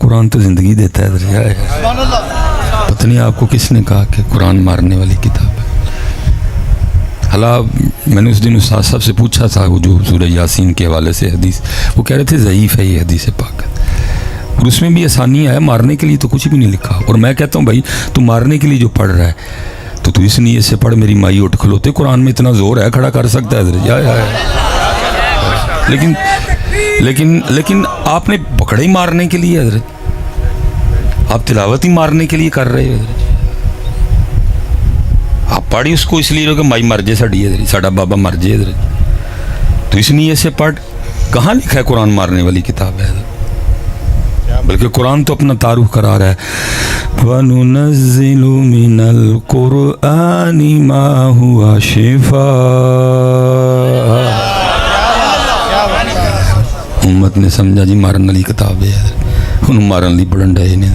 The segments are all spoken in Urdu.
قرآن تو زندگی دیتا ہے. پتہ نہیں آپ کو کس نے کہا کہ قرآن مارنے والی کتاب ہے. حالا میں نے اس دن استاد صاحب سے پوچھا تھا وہ جو سورہ یاسین کے حوالے سے حدیث، وہ کہہ رہے تھے ضعیف ہے یہ حدیث پاک، اور اس میں بھی آسانی ہے، مارنے کے لیے تو کچھ بھی نہیں لکھا. اور میں کہتا ہوں بھائی تو مارنے کے لیے جو پڑھ رہا ہے تو اس نیت سے پڑھ میری مائی اٹھ کھلوتے، قرآن میں اتنا زور ہے کھڑا کر سکتا ہے حضرت. لیکن آپ نے پکڑے ہی مارنے کے لیے حضرت، آپ تلاوت ہی مارنے کے لیے کر رہے ہیں حضرت. آپ پڑھی اس کو اس لیے کہ مائی مر جائے ساڑی حضرت، ساڑا بابا مر جائے حضرت، تو اس نیت سے پڑھ. کہاں لکھا ہے قرآن مارنے والی کتاب ہے حضرت؟ بلکہ قرآن تو اپنا تعارف کرا رہا ہے، وَنُنَزِّلُ مِنَ الْقُرْآنِ مَا هُوَ شِفَاءٌ. امت نے سمجھا جی مارن والی کتاب ہے، انہوں مارن لی پڑھن ڈائے نے.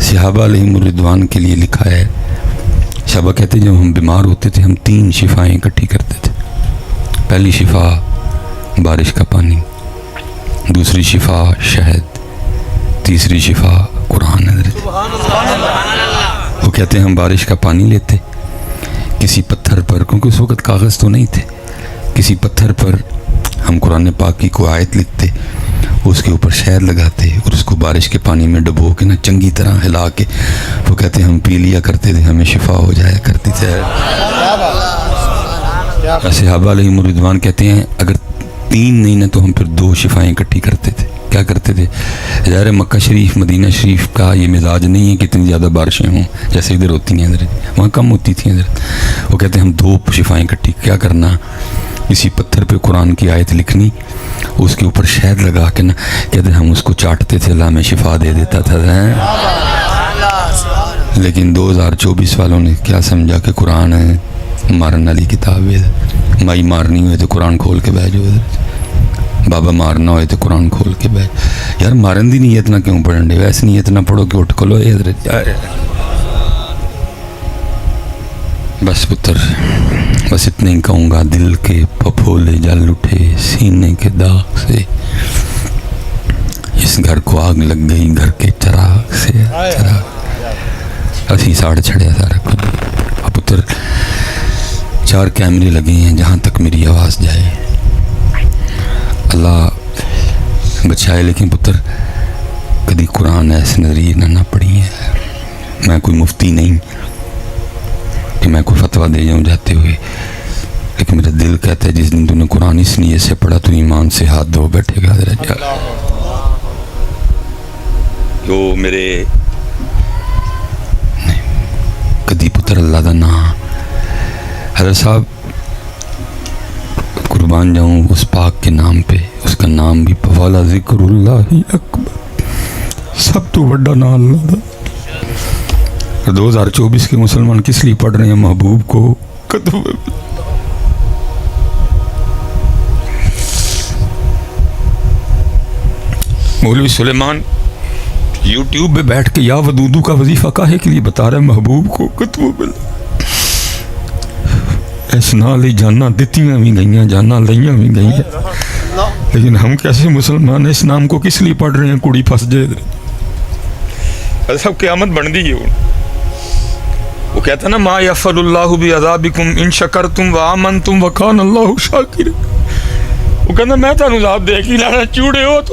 صحابہ علیہم الرضوان کے لیے لکھا ہے، صحابہ کہتے جب ہم بیمار ہوتے تھے ہم 3 شفائیں اکٹھی کرتے تھے. پہلی شفا بارش کا پانی، دوسری شفا شہد، تیسری شفا قرآن. حضرت وہ کہتے ہیں ہم بارش کا پانی لیتے، کسی پتھر پر، کیونکہ اس وقت کاغذ تو نہیں تھے، کسی پتھر پر ہم قرآن پاک کی کوئی آیت لکھتے، اس کے اوپر شہد لگاتے اور اس کو بارش کے پانی میں ڈبو کے نا چنگی طرح ہلا کے وہ کہتے ہیں ہم پی لیا کرتے تھے، ہمیں شفا ہو جایا کرتی تھی. صحابہ علیہم الرضوان کہتے ہیں اگر 3 نہیں نہ تو ہم پھر 2 شفائیں اکٹھی کرتے تھے. کیا کرتے تھے؟ ظاہر مکہ شریف مدینہ شریف کا یہ مزاج نہیں ہے کہ اتنی زیادہ بارشیں ہوں جیسے ادھر ہوتی ہیں حضرت، وہاں کم ہوتی تھیں حضرت. وہ کہتے ہیں ہم 2 شفائیں اکٹھی کیا کرنا، کسی پتھر پہ قرآن کی آیت لکھنی، اس کے اوپر شہد لگا کے نا کہتے ہیں ہم اس کو چاٹتے تھے، اللہ میں شفا دے دیتا تھا. لیکن 2024 والوں نے کیا سمجھا کہ قرآن ہے مارن والی کتاب ہے. مائی مارنی ہوئے تو قرآن کھول کے بیٹھ جاؤ حضرت، بابا مارنا ہوئے تو قرآن کھول کے بیٹھ. یار مارن دی نیت نہ کیوں پڑھن دے، ویسے نیت نہ پڑھو کہ اٹھ کھلو حضرت. بس پتر بس اتنے ہی کہوں گا، دل کے پھپھولے جل اٹھے سینے کے داغ سے، اس گھر کو آگ لگ گئی گھر کے چراغ سے. اسی ساڑ چھڑیا سارا کچھ. پتر 4 کیمرے لگے ہیں جہاں تک میری آواز جائے، اللہ بچائے. لیکن پتر کدی قرآن ایسے نظریے نہ پڑھی ہے. میں کوئی مفتی نہیں کہ میں کوئی فتویٰ دے جاؤں جاتے ہوئے، لیکن میرا دل کہتا ہے جس دن تو نے قرآن اس نیت سے پڑھا تو ایمان سے ہاتھ دھو بیٹھے گا. جو میرے کدی پتر اللہ دا نام حضرت صاحب قربان جاؤں اس پاک کے نام پہ، اس کا نام بھی والا ذکر اللہ اکبر، سب تو بڑا نام اللہ دا. 2024 کے مسلمان کس لیے پڑھ رہے ہیں؟ محبوب کو مولوی سلیمان یوٹیوب پہ بیٹھ کے یا ودودو کا وظیفہ کاہے کے لیے بتا رہا ہے؟ محبوب کو کتب اس نال ہی جانا دیتیاں بھی گئیاں، جانا لئیاں بھی گئیاں، لیکن ہم کیسے مسلمان اس نام کو کس لیے پڑھ رہے ہیں؟ کڑی پھنس جائے سب قیامت بن دی ہے. وہ کہتا نا ما یفعل اللہ بعذابکم ان شکرتم وآمنتم وکان اللہ شاکرا. وہ کہتا میں تانوں عذاب دے کے لانا چوڑے ہو تو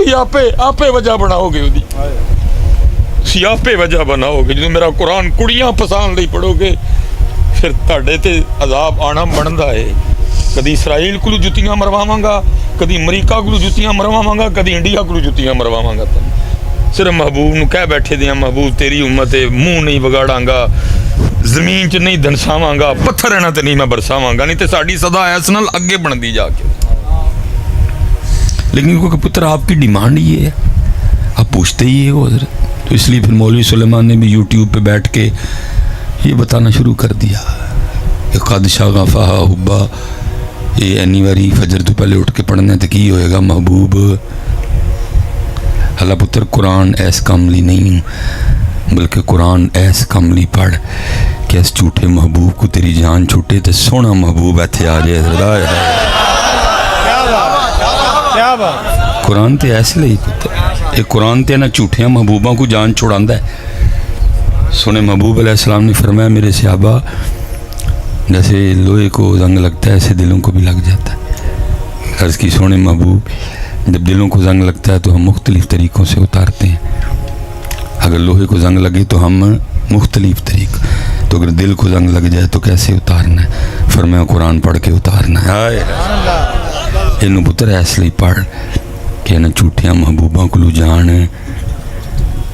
آپے وجہ بناؤ گے، سی آپے وجہ بناؤ گے. جدوں میرا قرآن کڑیاں پسان لئی پڑھو گے پھر تہاڈے تے عذاب آنا بندا ہے. کدی اسرائیل کو جتیاں مرواواں گا، کدی امریکہ کو جتیاں مرواواں گا، کدی انڈیا کو جتیاں مرواواں گا. صرف محبوب نو کہہ بیٹھے دیاں محبوب تیری امت ہے، منہ نہیں بگاڑاں گا، زمین چ نہیں دنساواں گا، پتھر رہنا تے نہیں میں برساواں گا، نہیں تے ساڈی صدا ایس نال اگے بن دی جا کے. لیکن کیونکہ پتر آپ کی ڈیمانڈ یہ ہے، آپ پوچھتے ہی ہے حضرت، تو اس لیے پھر مولوی سلیمان نے بھی یوٹیوب پہ بیٹھ کے یہ بتانا شروع کر دیا کہ قد شغفہا حبا. یہ اینی واری فجر تو پہلے اٹھ کے پڑھنے تے کی ہوئے گا محبوب. اللہ پتر قرآن ایس کاملی نہیں ہوں، بلکہ قرآن ایس کاملی پڑھ کہ اس جھوٹے محبوب کو تیری جان چھوٹے تے سونا محبوب ایتھے آ جائے. قرآن تے ایسے لئی پتر یہ قرآن تے نہ جھوٹیاں محبوباں کو جان چھڑاندا ہے. سنے محبوب علیہ السلام نے فرمایا میرے صحابہ جیسے لوہے کو زنگ لگتا ہے ایسے دلوں کو بھی لگ جاتا ہے. عرض کی سونے محبوب جب دلوں کو زنگ لگتا ہے تو ہم مختلف طریقوں سے اتارتے ہیں. اگر لوہے کو زنگ لگے تو ہم مختلف طریقہ تو اگر دل کو زنگ لگ جائے تو کیسے اتارنا ہے؟ فرمایا قرآن پڑھ کے اتارنا ہے. یہ پتر اس لیے پڑھ کہ نہ جھوٹیاں محبوباں کو جان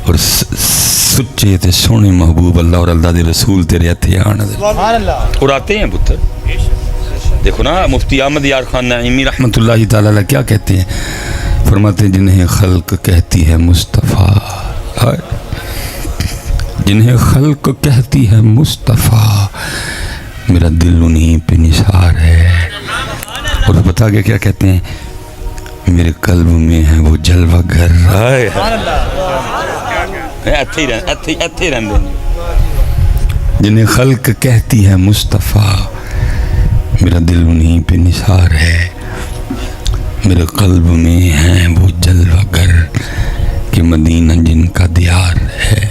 اور سچے تے سونے محبوب اللہ اور اللہ دے رسول تیرے ہتھے آن اور آتے ہیں پتر. دیکھو نا مفتی احمد یار خان نعیمی رحمۃ اللہ تعالی علیہ کیا کہتے ہیں؟ فرماتے ہیں جنہیں خلق کہتی ہے مصطفیٰ، جنہیں خلق کہتی ہے مصطفیٰ، میرا دل انہیں پہ نثار ہے. اور بتا کے کیا کہتے ہیں؟ میرے قلب میں ہے وہ جلوہ گر. جنہیں خلق کہتی ہے مصطفیٰ، میرا دل انہیں پہ نثار ہے. میرے قلب میں ہے وہ جلوہ گر کہ مدینہ جن کا دیار ہے.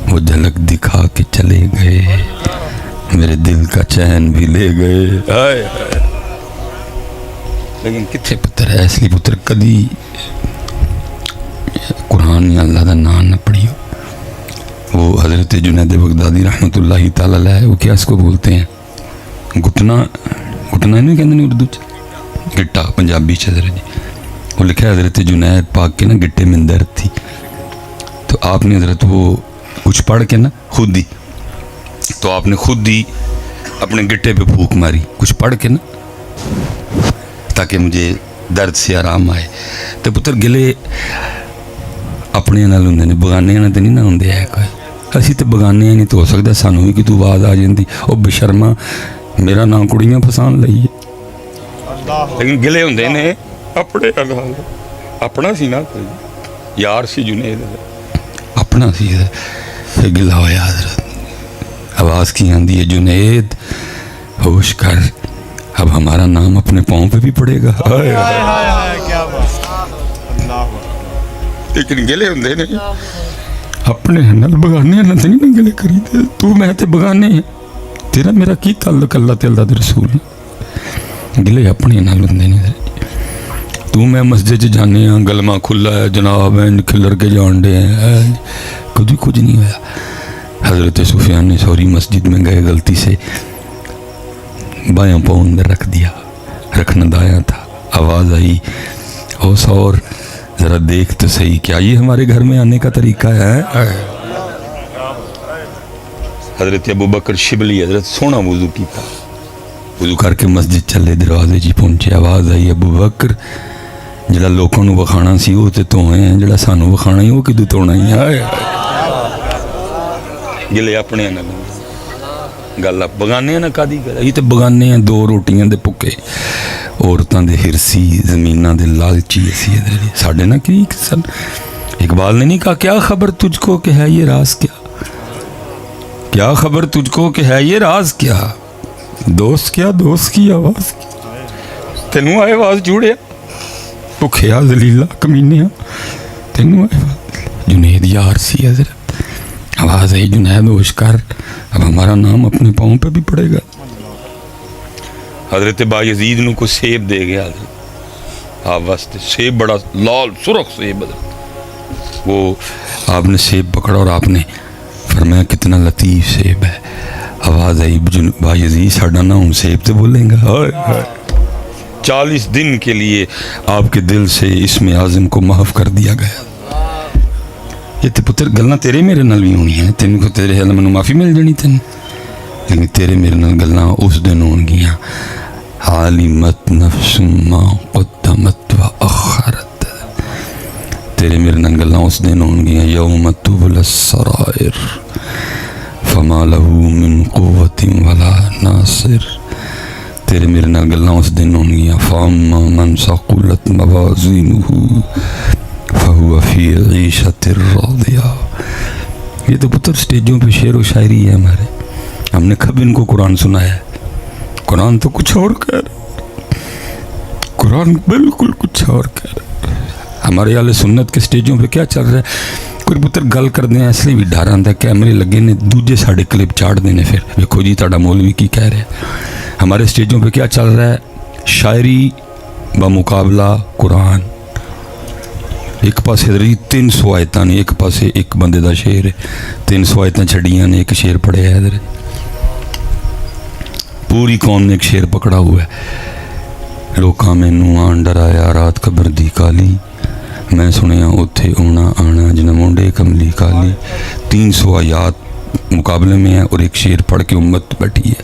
وہ جھلک دکھا کے چلے گئے، میرے دل کا چین بھی لے گئے. لیکن کتنے پتر ہے اس لیے پتر کدی قرآن یا اللہ دا نام نہ پڑھی ہو. وہ حضرت جنید بغدادی رحمۃ اللہ تعالی علیہ وہ کیا اس کو بولتے ہیں؟ گھٹنا نہیں کہتے نہیں اردو چ گٹا پنجابی چ حضرت جی وہ لکھا ہے حضرت جنید پاک کے نا گٹے میں درد تھی تو آپ نے حضرت وہ کچھ پڑھ کے نا خود ہی تو آپ نے خود ہی اپنے گٹے پہ پھونک ماری کچھ پڑھ کے نا تاکہ مجھے درد سے آرام آئے. تو پتر گلے اپنے نال ہوندے نے بگانے نال تے نہیں نہ ہوندے ہے کوئی. اسی تے بگانے نہیں تو ہو سکدا سانوں بھی کہ تو آواز آ جاندی او بشرما میرا نام کڑیاں پسند لئی لیکن گلے ہوندے نے اپنے نال. اپنا سی نا یار سی جنید اپنا سی گلا ہویا حضرت آواز کی آندی ہے جنید ہوش کر اب ہمارا نام اپنے پاؤں پہ بھی پڑے گا. لیکن گلے ہوندے نے اپنے نال بگانے نال نہیں گلے کری دے. تو میں تے بگانے ہیں تیرا میرا کی تعلق اللہ تے اللہ دے رسول. گلے اپنے نال ہوندے نے. تو میں مسجد جانے ہاں گلما کھلا ہے جناب کھلر کے جان دے ہیں کچھ نہیں ہوا. حضرت سفیان ثوری مسجد میں گئے غلطی سے بایاں پاؤں اندر رکھ دیا رکھنا دایاں تھا. آواز آئی او سور ذرا دیکھ تو صحیح کیا یہ ہمارے گھر میں آنے کا طریقہ ہے؟ حضرت ابو بکر شبلی حضرت سونا وضو کی تھا وضو کر کے مسجد چلے دروازے جی پہنچے. آواز آئی ابو بکر جڑا لوکاں نو وکھانا سی وہ تے تو ہیں جڑا سانو وکھانا ہی وہ کدو توڑنا ہی ہے. گلے اپنے نہ گل بگانے نہ کادی گل یہ تے بگانے ہیں دو روٹیاں دے پکے عورتاں دے ہرسی زمیناں دے لالچی اسی ساڈے نہ کی سن. اقبال نے نہیں کہا کیا خبر تجھ کو کہ ہے یہ راز کیا خبر تجھ کو کہ ہے یہ راز کیا دوست کی آواز تینوں آئے آواز جوڑیا بھکھیا ذلیلا کمینیا تینوں آئے جنید یار سی حضرت. آواز آئی جنید ہوش کر اب ہمارا نام اپنے پاؤں پہ بھی پڑے گا. حضرت بایزید نو کو سیب دے گیا حضرت آپ واسطے. سیب بڑا لال سرخ سیب حضرت. وہ آپ نے سیب پکڑا اور آپ نے فرمایا کتنا لطیف سیب ہے. آواز آئی بایزید ساڈا نا ہن سیب تے بولیں گا. 40 دن کے لیے آپ کے دل سے اسم اعظم کو محو کر دیا گیا. یہ تے پتر گلاں تیرے میرے نال بھی ہونی ہیں تین کو تیرے حال میں معافی مل جانی تین لیکن تیرے میرے نال گلاں اس دن ہون گیاں عالمت نفس ما قدمت و اخرت. تیرے میرے نال گلاں اس دن ہون گیاں یوم تبلی السرائر فما له من قوت ولا ناصر. تیرے میرے نال گلاں اس دن ہون گیاں فاما من ثقلت موازینہ فہو فی عیشۃ راضیہ. یہ تو پتر سٹیجوں پہ شعر و شاعری ہے ہمارے. ہم نے کب ان کو قرآن سنایا ہے؟ قرآن تو کچھ اور کہہ رہا، قرآن بالکل کچھ اور کہہ رہا. ہمارے اہل سنت کے سٹیجوں پہ کیا چل رہا ہے, کوئی پتر گل کرتے ہیں اس لیے بھی ڈر آتا ہے, کیمرے لگے نے دوجے ساڑھے کلپ چاڑ دینے, پھر دیکھو جی تہاڈا مولوی کی کہہ رہا ہے. ہمارے سٹیجوں پہ کیا چل رہا ہے, شاعری بمقابلہ قرآن. ایک پاس حضرت 300 آیتاں نے, ایک پاسے ایک بندے دا شعر ہے, 300 آیتاں چھڑیاں نے, ایک شعر پڑھے ہے حضرت. پوری قوم نے ایک شعر پکڑا ہوا ہے, لوکاں مینوں آن ڈرایا رات قبر دی کالی, میں سنیا اوتھے اونا آنا جنہ مونڈے کملی کالی. 300 آیات مقابلے میں ہے اور ایک شعر پڑھ کے امت بیٹھی ہے,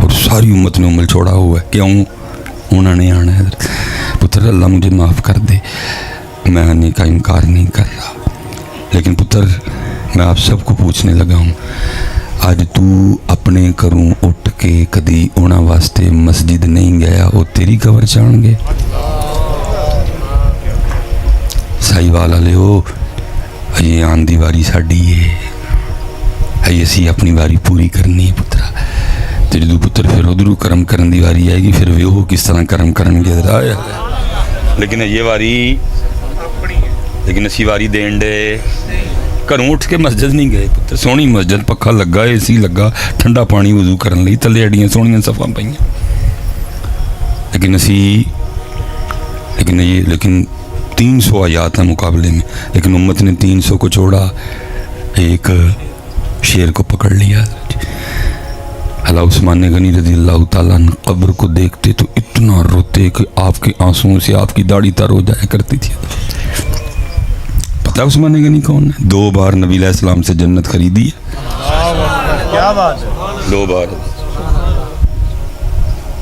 اور ساری امت نے عمل چھوڑا ہوا ہے. کیوں؟ انہوں نے آنا ہے حضرت. پتر اللہ مجھے معاف کر دے, میں آنے کا انکار نہیں کر رہا, لیکن پتر میں آپ سب کو پوچھنے لگا ہوں, آج تو اپنے کروں اٹھ کے کدی اونا واسطے مسجد نہیں گیا, وہ تیری قبر چاہن گے؟ سائی والا لے ہو, یہ آن دی واری ساڑی ہے, اسی اپنی واری پوری کرنی ہے پترا. تے جدو پتر پھر ادھرو کرم کرن دی واری آئے گی, پھر وہ کس طرح کرم کرن گے ادھر آیا. لیکن یہ واری, لیکن اسی واری دین دے, گھروں اٹھ کے مسجد نہیں گئے پتر. سونی مسجد, پکھا لگا, اے سی لگا, ٹھنڈا پانی وضو کرن لئی, تلے اڈیاں سونیاں صفاں پئیاں. لیکن اسی لیکن 300 آیات ہیں مقابلے میں, لیکن امت نے 300 کو چھوڑا, ایک شعر کو پکڑ لیا. حضرت عثمان غنی رضی اللہ تعالیٰ عنہ قبر کو دیکھتے تو اتنا روتے کہ آپ کے آنسوؤں سے آپ کی داڑھی تر ہو جایا کرتی تھی. پتہ عثمان غنی کون ہے؟ 2 بار نبی علیہ السلام سے جنت خریدی ہے. کیا بات ہے, 2 بار.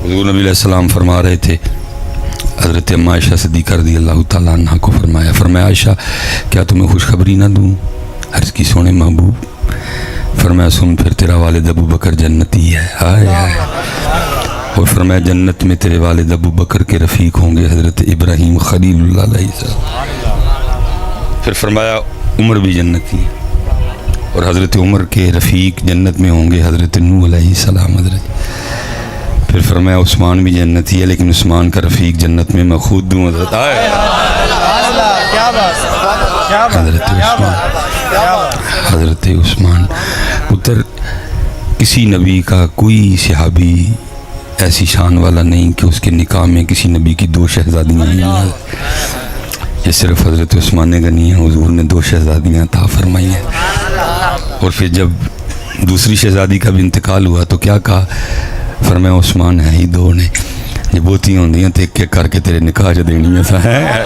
حضور نبی علیہ السلام فرما رہے تھے, حضرت اما عائشہ صدیقہ رضی اللہ تعالیٰ عنہ کو فرمایا عائشہ کیا تمہیں خوشخبری نہ دوں؟ عرض کی سونے محبوب. فرمایا سن پھر تیرا والد ابو بکر جنتی ہے. ہائے ہائے. اور فرمایا جنت میں تیرے والد ابو بکر کے رفیق ہوں گے حضرت ابراہیم خلیل اللہ علیہ السلام. پھر فرمایا عمر بھی جنتی ہے, اور حضرت عمر کے رفیق جنت میں ہوں گے حضرت نوح علیہ السلام. حضرت پھر فرمایا عثمان بھی جنتی ہے, لیکن عثمان کا رفیق جنت میں میں خود دوں. حضرت آئے حضرت عثمان. پتر کسی نبی کا کوئی صحابی ایسی شان والا نہیں کہ اس کے نکاح میں کسی نبی کی 2 شہزادیاں نہیں ہیں. یہ صرف حضرت عثمان غنی ہیں, حضور نے 2 شہزادیاں عطا فرمائی ہیں. اور پھر جب دوسری شہزادی کا بھی انتقال ہوا تو کیا کہا؟ فرمایا عثمان ہے ہی 2 نے, یہ بہتی ہوندیاں تو ایک کر کے تیرے نکاح جو دینی ہے.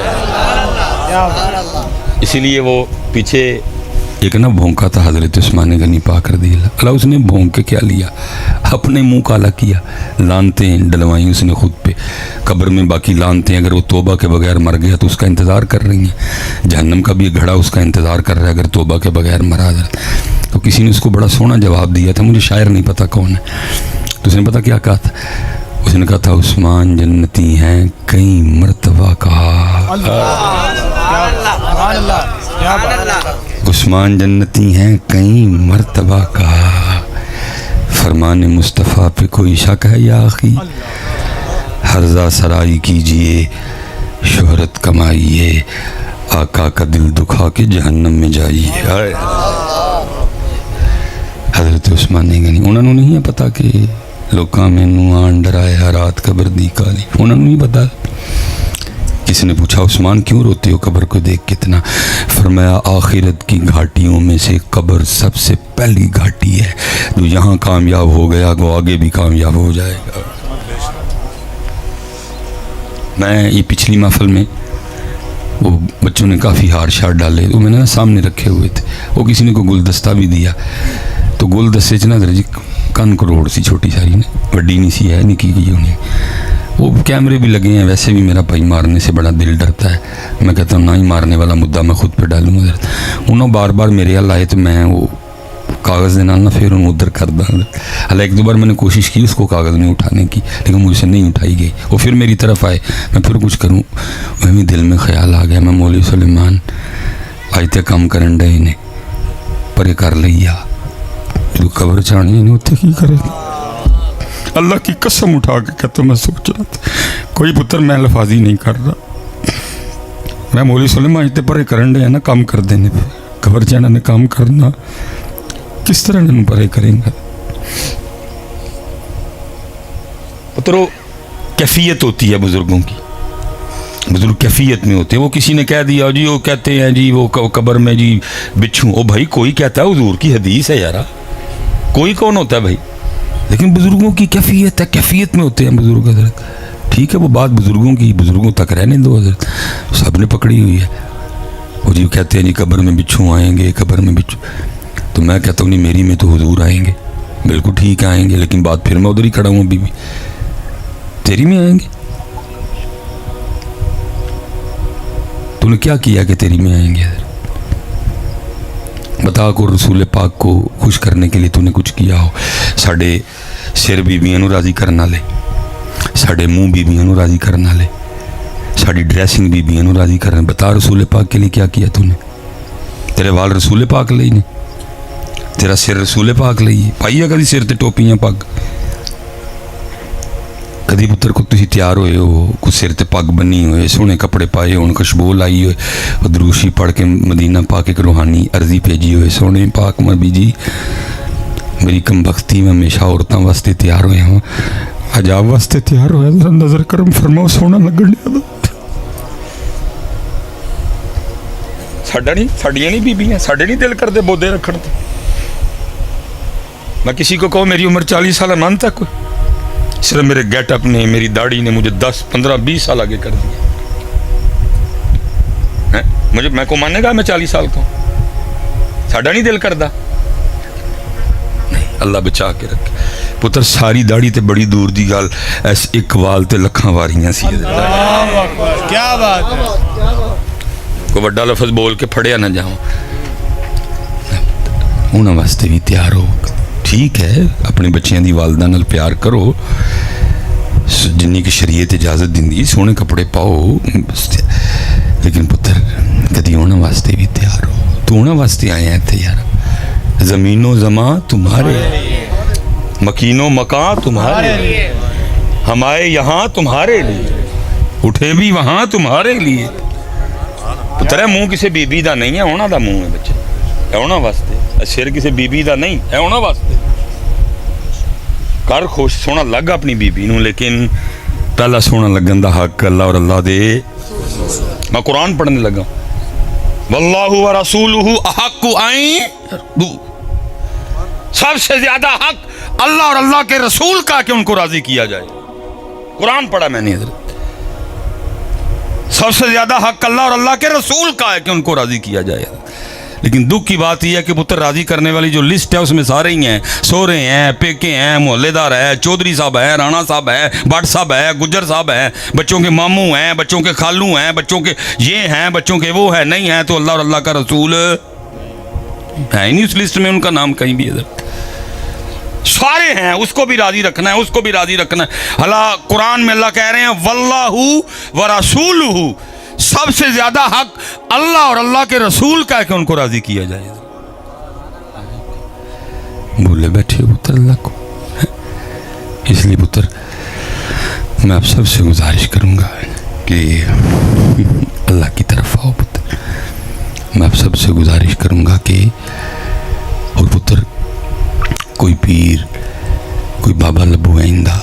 اسی لیے وہ پیچھے ایک نا بھونکا تھا حضرت عثمان غنی پاک رضی اللہ. اس نے بھونک کے کیا لیا؟ اپنے منہ کالا کیا, لانتیں ڈلوائیں اس نے خود پہ قبر میں. باقی لانتیں اگر وہ توبہ کے بغیر مر گیا تو اس کا انتظار کر رہی ہیں, جہنم کا بھی ایک گھڑا اس کا انتظار کر رہا ہے اگر توبہ کے بغیر مرا. تو کسی نے اس کو بڑا سونا جواب دیا تھا, مجھے شاعر نہیں پتا کون ہے. تو اس نے پتا کیا کہا تھا؟ اس نے کہا تھا عثمان جنتی ہیں کئی مرتبہ کہا, عثمان جنتی ہیں کئی مرتبہ کہا, فرمان مصطفیٰ پہ کوئی شک ہے یا آخی؟ ہرزہ سرائی کیجئے شہرت کمائیے, آقا کا دل دکھا کے جہنم میں جائیے. حضرت عثمان غنی انہوں نے نہیں پتا کہ لوکاں میں نوان ڈرایا رات قبر دی کالی, انہوں نے نہیں پتا. کسی نے پوچھا عثمان کیوں روتے ہو قبر کو دیکھ کتنا؟ فرمایا آخرت کی گھاٹیوں میں سے قبر سب سے پہلی گھاٹی ہے, جو یہاں کامیاب ہو گیا وہ آگے بھی کامیاب ہو جائے گا. میں یہ پچھلی محفل میں وہ بچوں نے کافی ہار شار ڈالے, وہ میں نے سامنے رکھے ہوئے تھے. وہ کسی نے کو گلدستہ بھی دیا, تو گلدستے چنا درجی کن کروڑ سی چھوٹی ساری نے, وڈی نہیں سی ہے, نکی گئی انہیں. وہ کیمرے بھی لگے ہیں, ویسے بھی میرا بھائی مارنے سے بڑا دل ڈرتا ہے. میں کہتا ہوں نہ ہی مارنے والا مدعا میں خود پہ ڈالوں. انہوں بار بار میرے حال آئے تو میں وہ کاغذ دینا نہ پھر انہوں ادھر کر دا. حالانکہ 1 2 بار میں نے کوشش کی اس کو کاغذ نہیں اٹھانے کی, لیکن مجھ سے نہیں اٹھائی گئی. وہ پھر میری طرف آئے, میں پھر کچھ کروں, وہ بھی دل میں خیال آ گیا میں مولوی سلیمان آج تک کام کرن ڈے نے پرے کر لیا, جو قبر چاہنی نہیں اتنے کی کرے. اللہ کی قسم اٹھا کے کہتا میں سوچ رہا تھا, کوئی پتر میں الفاظی نہیں کر رہا, میں مولوی سلیمان اتنے پرے کرن دے نا کام کر دینے پہ خبر جانا نے کام کرنا کس طرح انہوں پرے کریں گا. پترو کیفیت ہوتی ہے بزرگوں کی, بزرگ کیفیت میں ہوتے ہیں. وہ کسی نے کہہ دیا جی وہ کہتے ہیں جی وہ قبر میں جی بچھوں, او بھائی کوئی کہتا ہے حضور کی حدیث ہے یارا, کوئی کون ہوتا ہے بھائی, لیکن بزرگوں کی کیفیت ہے, کیفیت میں ہوتے ہیں بزرگ حضرت. ٹھیک ہے وہ بات بزرگوں کی بزرگوں تک رہنے دو حضرت, سب نے پکڑی ہوئی ہے. وہ جی کہتے ہیں جی قبر میں بچھوں آئیں گے, قبر میں بچھوں, تو میں کہتا ہوں نہیں میری میں تو حضور آئیں گے, بالکل ٹھیک ہے آئیں گے, لیکن بات پھر میں ادھر ہی کھڑا ہوں ابھی بھی, تیری میں آئیں گے. تو نے کیا کیا کہ تیری میں آئیں گے حضرت؟ بتا کو رسول پاک کو خوش کرنے کے لیے تو نے کچھ کیا ہو. ساڑھے سر بیبیاں نو راضی کرنا لے, ساڑھے منہ بیبیاں نو راضی کرنا لے, ساڑھی ڈریسنگ بیبیاں نو راضی کرنا. بتا رسول پاک کے لیے کیا کیا تو نے؟ تیرے وال رسول پاک لئی نے, تیرا سر رسول پاک لئی, پائی ہے کدی سر تے ٹوپیاں پگ؟ کدی پتر کو تسی تیار ہوئے ہو, کچھ سر تے پگ بنی ہوئے, سونے کپڑے پائے ہون, خوشبو لائی ہوئے, دروشی پڑھ کے مدینہ پاک ایک روحانی عرضی بھیجی ہوئے, سونے پاک نبی جی میری کم بختی میں ہمیشہ عورتاں واسطے تیار ہوئے ہوں, عجاب واسطے تیار ہوئے, نظر کرم فرماؤ سونا لگن دیا. ساڈا نہیں, ساڈیاں نہیں بیبیاں, ساڈے نہیں دل کر دے بودے رکھن تے. میں کسی کو کہوں میری عمر 40 سال مانتا ہے کوئی؟ صرف میرے گیٹ اپ نے, میری داڑھی نے مجھے 10, 15, 20 سال آگے کر دیا. مجھے میں کو مانے گا میں 40 سال کا ہوں؟ ساڈا نہیں دل کردا؟ نہیں, اللہ بچا کے رکھے پتر. ساری داڑھی تے بڑی دور دی گل, ایس ایک وال تے لکھاں واریاں سی. کیا بات ہے, کوئی بڑا لفظ بول کے پھڑیا نہ جاؤں. انہاں واسطے بھی تیار ہو. ٹھیک ہے اپنے بچیاں دی والدہ نال پیار کرو, جنی کی شریعت اجازت دیندی, سونے کپڑے پاؤ, لیکن پتر کدی انہاں واسطے بھی تیار ہو. تو انہاں واسطے آئے ہیں تھے یار. زمین و زمان تمہارے, مکین و مکان تمہارے, ہم آئے یہاں تمہارے لیے, اٹھے بھی وہاں تمہارے لیے. پتر ہے منہ کسی بی بی دا نہیں ہے, انہاں دا منہ ہے بچے, ہے انہاں واسطے. سر کسی بی بی دا نہیں ہے, انہاں واسطے. کر خوش سونا لگ اپنی بی بی نو, لیکن پہلا سونا لگن دا حق اللہ اور اللہ دے. میں قرآن پڑھنے لگا, واللہ ورسولہ احق ان, سب سے زیادہ حق اللہ اور اللہ کے رسول کا کہ ان کو راضی کیا جائے. قرآن پڑھا میں نے حضرت, سب سے زیادہ حق اللہ اور اللہ کے رسول کا ہے کہ ان کو راضی کیا جائے. لیکن دکھ کی بات یہ ہے کہ پتر راضی کرنے والی جو لسٹ ہے اس میں سارے ہی ہیں, سورے ہیں, پیکے ہیں, محلے دار ہے, چودھری صاحب ہے, رانا صاحب ہے, بٹ صاحب ہے, گجر صاحب ہے, بچوں کے ماموں ہیں, بچوں کے خالو ہیں, بچوں کے یہ ہیں, بچوں کے وہ ہے نہیں ہیں. تو اللہ اور اللہ کا رسول ہے ہی نہیں اس لسٹ میں, ان کا نام کہیں بھی ادھر. سارے ہیں, اس کو بھی راضی رکھنا ہے, اس کو بھی راضی رکھنا ہے. اللہ قرآن میں اللہ کہہ رہے ہیں واللہ ورسولہ, سب سے زیادہ حق اللہ اور اللہ کے رسول کا ہے کہ ان کو راضی کیا جائے. بھولے بیٹھے پتر اللہ کو. اس لیے پتر میں آپ سب سے گزارش کروں گا کہ اللہ کی طرف آؤ پتر. میں آپ سب سے گزارش کروں گا کہ, اور پتر کوئی پیر, کوئی بابا لبو آئندہ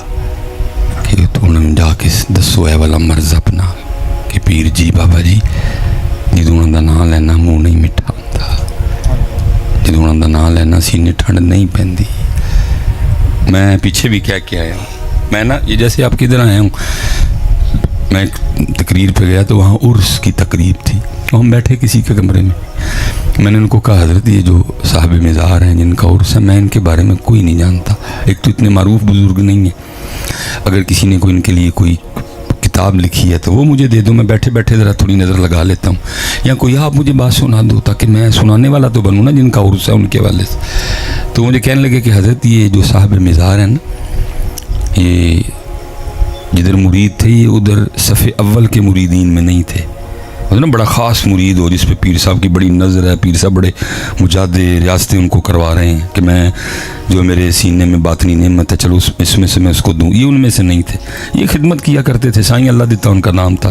کہ تو انہوں جا کے دسو ہے والا مرض اپنا کہ پیر جی بابا جی جدوں انہوں دا نام لینا منہ نہیں مٹھا ہوتا, جدوں انہوں دا نام لینا سینے ٹھنڈ نہیں پہندی. میں پیچھے بھی کہہ کے آیا ہوں, میں نا یہ جیسے آپ کدھر آیا ہوں, میں ایک تقریر پہ گیا تو وہاں عرس کی تقریب تھی, ہم بیٹھے کسی کے کمرے میں نے ان کو کہا حضرت یہ جو صاحب مزار ہیں جن کا عرس ہے میں ان کے بارے میں کوئی نہیں جانتا, ایک تو اتنے معروف بزرگ نہیں ہیں, اگر کسی نے کوئی ان کے لیے کوئی کتاب لکھی ہے تو وہ مجھے دے دو, میں بیٹھے بیٹھے ذرا تھوڑی نظر لگا لیتا ہوں, یا کوئی آپ مجھے بات سنا دو تاکہ میں سنانے والا تو بنوں نا جن کا عرس ہے ان کے والے سے. تو مجھے کہنے لگے کہ حضرت یہ جو صاحب مزار ہیں نا, یہ جدھر مرید تھے یہ ادھر صف اول کے مریدین میں نہیں تھے. نا بڑا خاص مرید ہو جس پہ پیر صاحب کی بڑی نظر ہے, پیر صاحب بڑے مجاہدے ریاستیں ان کو کروا رہے ہیں کہ میں جو میرے سینے میں باطنی نعمت ہے چلو اس میں سے میں اس کو دوں, یہ ان میں سے نہیں تھے. یہ خدمت کیا کرتے تھے, سائیں اللہ دیتا ان کا نام تھا,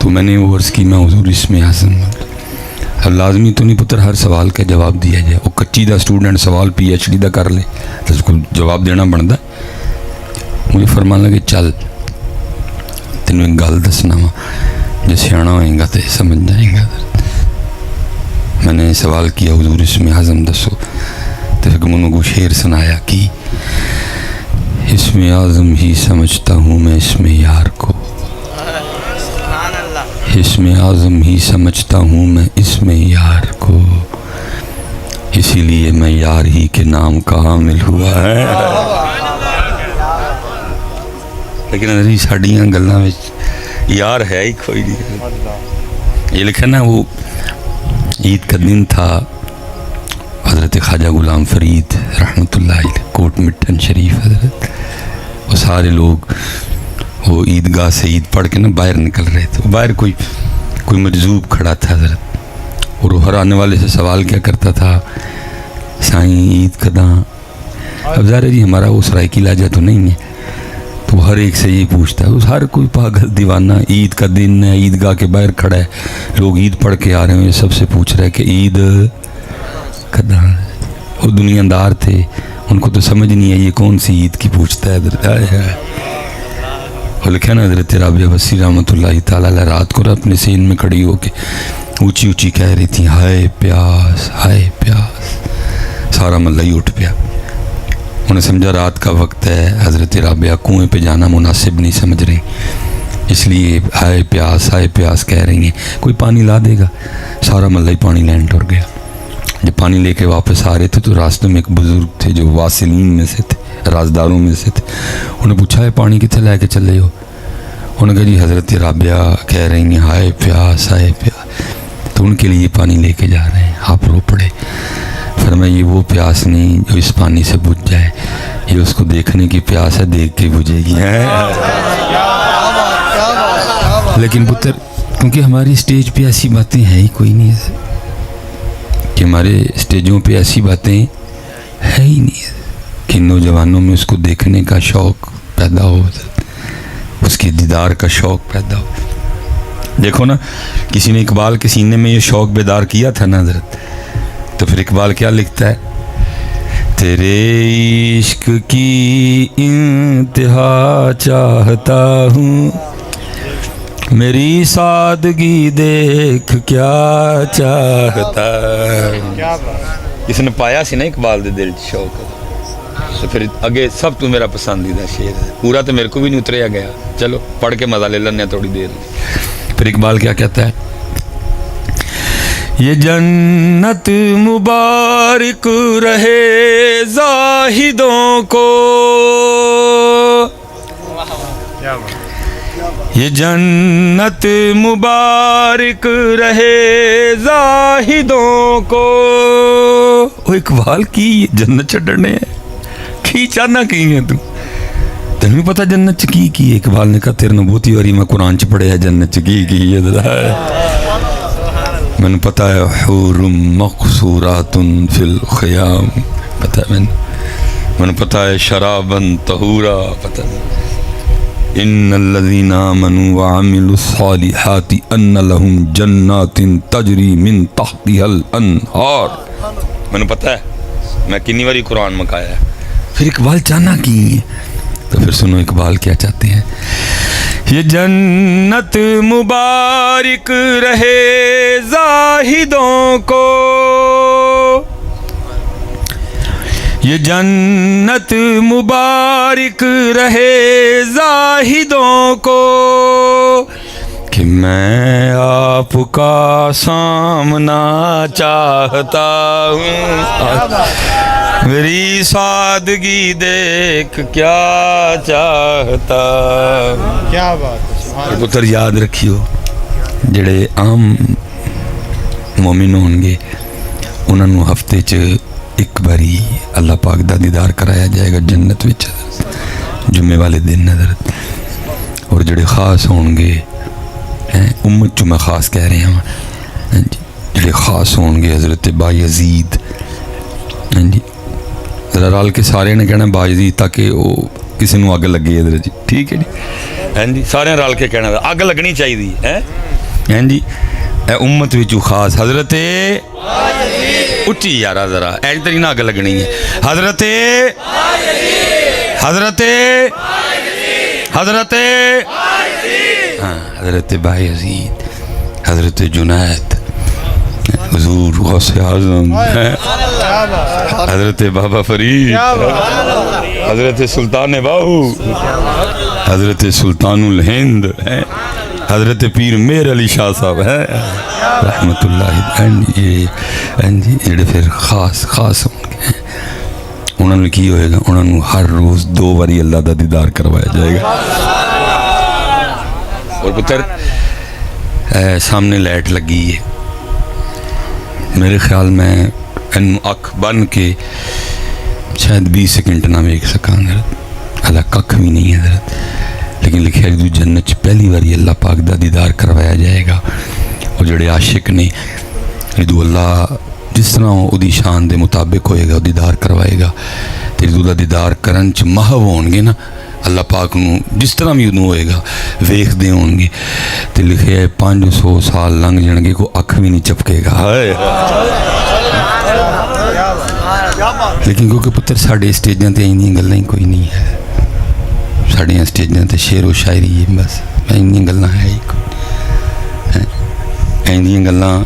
تو میں نے وہ عرض کی میں حضور اسم اعظم اب لازمی تو نہیں پتر ہر سوال کا جواب دیا جائے. وہ کچی دا سٹوڈنٹ سوال پی ایچ ڈی دا کر لے تو اس کو جواب دینا بنتا. مجھے فرمان لگے چل تینوں ایک گل دسنا وا جے سیاح ہوئے گا تو سمجھ جائے گا. میں نے سوال کیا حضور اسم اعظم دسو تو پھر منہ کو شعر سنایا کہ اسم اعظم ہی سمجھتا ہوں میں اسم یار کو, اسم اعظم ہی سمجھتا ہوں میں اسم یار کو, اسی لیے میں یار ہی کے نام کا حامل ہوا ہے. لیکن ابھی ساڑیاں گلاں میں یار ہے ہی کوئی نہیں. یہ لکھا نا وہ عید کا دن تھا, حضرت خواجہ غلام فرید رحمۃ اللہ علیہ کوٹ مٹن شریف حضرت, وہ سارے لوگ وہ عیدگاہ سے عید پڑھ کے نا باہر نکل رہے تھے. باہر کوئی مجذوب کھڑا تھا حضرت, اور وہ ہر آنے والے سے سوال کیا کرتا تھا سائیں عید کداں. اب ظاہر ہے جی ہمارا وہ سرائیکی لہجہ تو نہیں ہے, تو ہر ایک سے یہ پوچھتا ہے. ہر کوئی پاگل دیوانہ عید کا دن ہے, عیدگاہ کے باہر کھڑا ہے, لوگ عید پڑھ کے آ رہے ہیں, سب سے پوچھ رہا ہے کہ عید کداں. وہ دنیا دار تھے, ان کو تو سمجھ نہیں ہے یہ کون سی عید کی پوچھتا ہے. وہ لکھا نا حضرت رابعہ بصری رحمۃ اللہ تعالیٰ علیہ رات کو اپنے سین میں کھڑی ہو کے اونچی اونچی کہہ رہی تھی ہائے پیاس ہائے پیاس. سارا محلہ ہی اٹھ پیا. انہیں سمجھا رات کا وقت ہے, حضرت رابعہ کنویں پہ جانا مناسب نہیں سمجھ رہی, اس لیے ہائے پیاس کہہ رہی ہیں. کوئی پانی لا دے گا. سارا محلہ ہی پانی لین ٹر گیا. جب پانی لے کے واپس آ رہے تھے تو راستے میں ایک بزرگ تھے جو واصلین میں سے تھے, رازداروں میں سے تھے. انہیں پوچھا ہے پانی کتنے لے کے چلے ہو؟ انہوں نے کہا جی حضرت رابعہ کہہ رہی ہیں ہائے پیاس, تو ان کے لیے پانی لے کے جا رہے ہیں. آپ رو پڑے. فرمایا یہ وہ پیاس نہیں جو اس پانی سے بجھ جائے, یہ اس کو دیکھنے کی پیاس ہے, دیکھ کے بجھے گی. لیکن پتر کیونکہ ہماری اسٹیج پہ ایسی باتیں ہیں ہی کوئی نہیں ہے, کہ ہمارے اسٹیجوں پہ ایسی باتیں ہے ہی نہیں کہ نوجوانوں میں اس کو دیکھنے کا شوق پیدا ہو, اس کے دیدار کا شوق پیدا ہو. دیکھو نا کسی نے اقبال کے سینے میں یہ شوق بیدار کیا تھا نا حضرت, تو پھر اقبال کیا لکھتا ہے, تیرے عشق کی انتہا چاہتا ہوں, میری سادگی دیکھ کیا چاہتا. اس نے پایا سی نا اقبال دے دل شوق, تو پھر اگے سب تو میرا پسندیدہ شعر ہے. پورا تو میرے کو بھی نہیں اتریا گیا, چلو پڑھ کے مزہ لے لینے تھوڑی دیر. پھر اقبال کیا کہتا ہے, یہ جنت مبارک رہے زاہدوں کو, یہ جنت مبارک رہے زاہدوں کو. وہ اقبال کی جنت چڈنے ہے کی چاہنا کی ہے تین بھی پتا جنت کی. اقبال نے کہا تیرے بہت ہی باری میں قرآن چ پڑھیا جنت کی میں نے پتا ہے حور مقصورات فی الخیام, پتا ہے میں نے پتا ہے شرابا طہورا, پتا ہے ان الذین آمنوا وعملوا الصالحات ان لهم جنات تجری من تحتها الانہار. میں نے پتا ہے میں کنی باری قرآن مکایا ہے. پھر اقبال چاہنا کی ہے, تو پھر سنو اقبال کیا چاہتے ہیں, یہ جنت مبارک رہے زاہدوں کو, یہ جنت مبارک رہے زاہدوں کو, کہ میں آپ کا سامنا چاہتا ہوں, میری سادگی دیکھ کیا چاہتا. کیا بات ہے. پتر یاد رکھیو جڑے عام مومن ہون گے انہوں نے ہفتے چ ایک باری اللہ پاک دا دیدار کرایا جائے گا جنت وچ, جمعے والے دن حضرت. اور جڑے خاص ہون گے امت چ میں خاص کہہ رہے ہیں, جڑے خاص ہون گے حضرت بایزید, ذرا رال کے سارے نے کہنا بایزید تاکہ وہ ਕਿਸੇ ਨੂੰ ਅੱਗ ਲੱਗੀ ਇਹਦੇ ਜੀ, ਠੀਕ ਹੈ ਜੀ। ਹਾਂਜੀ ਸਾਰਿਆਂ ਰਲ ਕੇ ਕਹਿਣਾ ਅੱਗ ਲੱਗਣੀ ਚਾਹੀਦੀ ਹੈ। ਹਾਂਜੀ ਇਹ ਉਮਤ ਵਿੱਚੋਂ ਖਾਸ ਹਜ਼ਰਤ ਉੱਚੀ ਯਾਰਾ ਜ਼ਰਾ ਐਜ ਤਰੀ ਨਾ ਅੱਗ ਲੱਗਣੀ ਹੈ। ਹਜ਼ਰਤ ہاں حضرت بائی عزید، حضرت جنید، حضور غوث اعظم، حضرت بابا فرید، حضرت سلطان باہو، حضرت سلطان الہند، حضرت پیر میر علی شاہ صاحب ہے رحمت اللہ جڑے پھر خاص انہوں نے کی ہوئے گا، انہوں نے ہر روز 2 باری اللہ دا دیدار کروایا جائے گا۔ اور پتر سامنے لائٹ لگی ہے، میرے خیال میں اکھ بن کے شاید 20 سیکنڈ نہ ویک سکاں حضرت، اللہ ککھ بھی نہیں ہے حضرت، لیکن لکھا ہے کہ جنت پہلی باری اللہ پاک دا دیدار کروایا جائے گا۔ اور جڑے عاشق نے جدو اللہ جس طرح وہ دی شان دے مطابق ہوئے گا دیدار کروائے گا، تے جدو دا دیدار کرن چ محو ہون گے نا اللہ پاک نو جس طرح بھی ادو ہوئے گا ویخ دے ہون گے، تے لکھے ہے 500 سال لنگ جان گے کو اکھ بھی نہیں چپکے گا۔ لیکن کیونکہ پتر ساڑھے اسٹیجاں تے اینی گلیں ہی کوئی نہیں ہے، ساڑھے اسٹیجاں تے شعر و شاعری ہے، بس اینی گلیں ہے ہی کوئی، اینی گلیں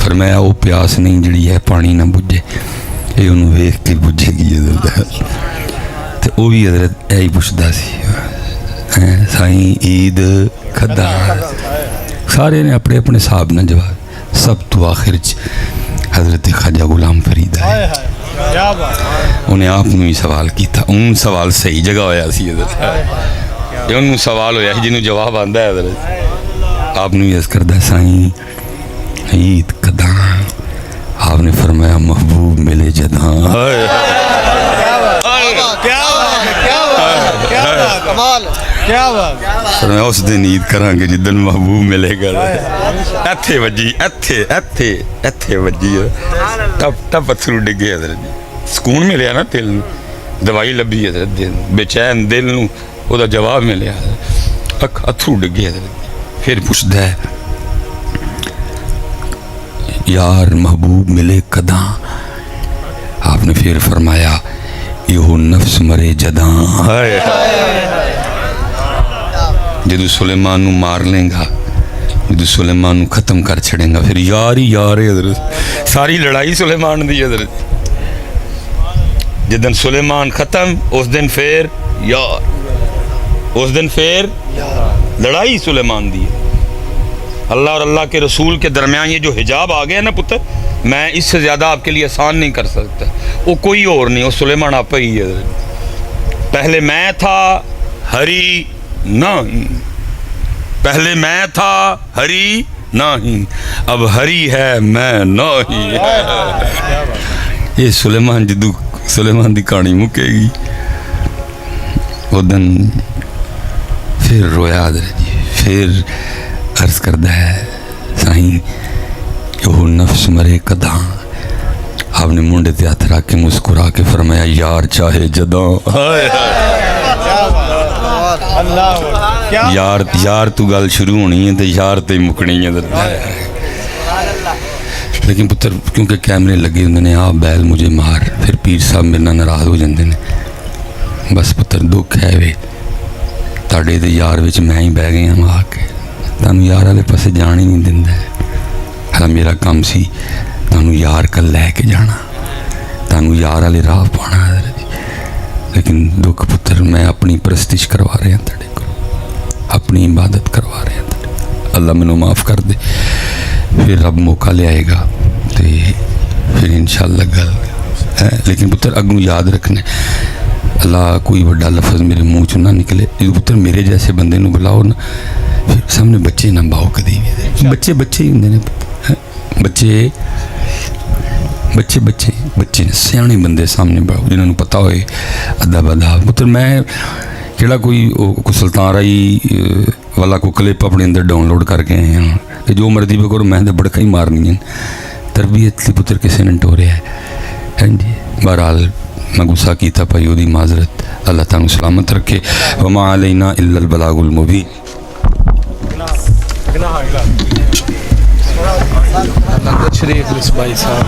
فرمایا وہ پیاس نہیں جڑی ہے پانی نہ بجھے، یہ انہوں ویخ کے بجھے گی حضرت۔ تو وہ بھی حضرت ایہی پوچھتا سی سائیں عید کھدا، سارے نے اپنے اپنے صاحب نہ جواب، سب تو آخر حضرت خواجہ غلام فرید آئے، انہیں آپ نے ہی سوال کی تھا، ان سوال صحیح جگہ ہویا سی حضرت، یہ انہوں سوال ہویا ہے جنہوں جواب آندہ ہے حضرت، آپ نے عرض کردہ سائیں عید کداں، آپ نے فرمایا محبوب ملے جداں۔ فرمایا اس دن عید کران گے جدن محبوب ملے گا، ایتھے وجی ایتھے وجی ٹپ اتھرو ڈگے حضرت، سکون ملیا نا دل نو، دوائی لبھی حضرت دل بے چین دل نو او دا جواب ملیا، اتھرو ڈگے حضرت۔ پھر پوچھتا ہے یار محبوب ملے کداں، آپ نے پھر فرمایا یہ نفس مرے جداں، جدو سلیمان نو مار لیں گا، جدو سلیمان نو ختم کر چھڑیں گا، پھر یار ہی یار ہے حضرت، ساری لڑائی سلیمان دی حضرت، جدن سلیمان ختم اس دن پھر یار، اس دن پھر لڑائی سلیمان دی۔ اللہ اور اللہ کے رسول کے درمیان یہ جو حجاب آ گیا نا پتر، میں اس سے زیادہ آپ کے لیے آسان نہیں کر سکتا، وہ کوئی اور نہیں، وہ سلیمان آپ ہی ہے۔ پہلے میں تھا ہری نہیں، پہلے میں تھا ہری نہیں، اب ہری ہے میں نہیں۔ یہ سلیمان جدو سلیمان دی کہانی مکے گی وہ دن پھر رویا حضرت جی، پھر عرض کردہ ہے سائیں یہ نفس مرے کداں، آپ نے منڈے تے ہاتھ رکھ کے مسکرا کے فرمایا یار چاہے جداں، یار تو گل شروع ہونی ہے تے یار تے مکنی ہے۔ لیکن پتر کیونکہ کیمرے لگے ہوندے نے آپ بیل مجھے مار، پھر پیر صاحب میرے نال ناراض ہو جاندے نے، بس پتر دکھ ہے وے تاڑے دے یار وچ میں ہی بہ گیا ہوں آ کے، تانوں یار والے پاسے جان ہی نہیں دیندا ہے، ہاں میرا کام سی تانوں یار کل لے کے جانا، تانوں یار والے راہ پانا حضرت جی۔ لیکن دکھ پتر میں اپنی پرستش کروا رہے ہیں تڑے کو، اپنی عبادت کروا رہے ہیں تڑے، اللہ منو معاف کر دے، پھر رب موقع لے آئے گا تو پھر انشاءاللہ گل ہے۔ لیکن پتر اگوں یاد رکھنا اللہ کوئی بڑا لفظ میرے منہ چ نہ نکلے، پتر میرے جیسے بندے نو بلاؤ نا، پھر سامنے بچے نہ باؤ کدی بھی، بچے بچے ہی ہوندے نے، بچے سیانے بندے سامنے باؤ جنہوں نے پتا ہوئے ادب اداب۔ پتر میں کہڑا کوئی سلطان رائی والا کو کلپ اپنے اندر ڈاؤن لوڈ کر کے آئے ہیں کہ جو مرضی پہ کرو میں تو بڑکا ہی مارنی ہے، تربیت لی پتر کسی نے ٹوریا ہے۔ ہاں جی بہرحال میں غصہ کیتا پائی وہ معذرت اللہ تعالیٰ سلامت رکھے وما علینا الا البلاغ المبین شریف بھائی صاحب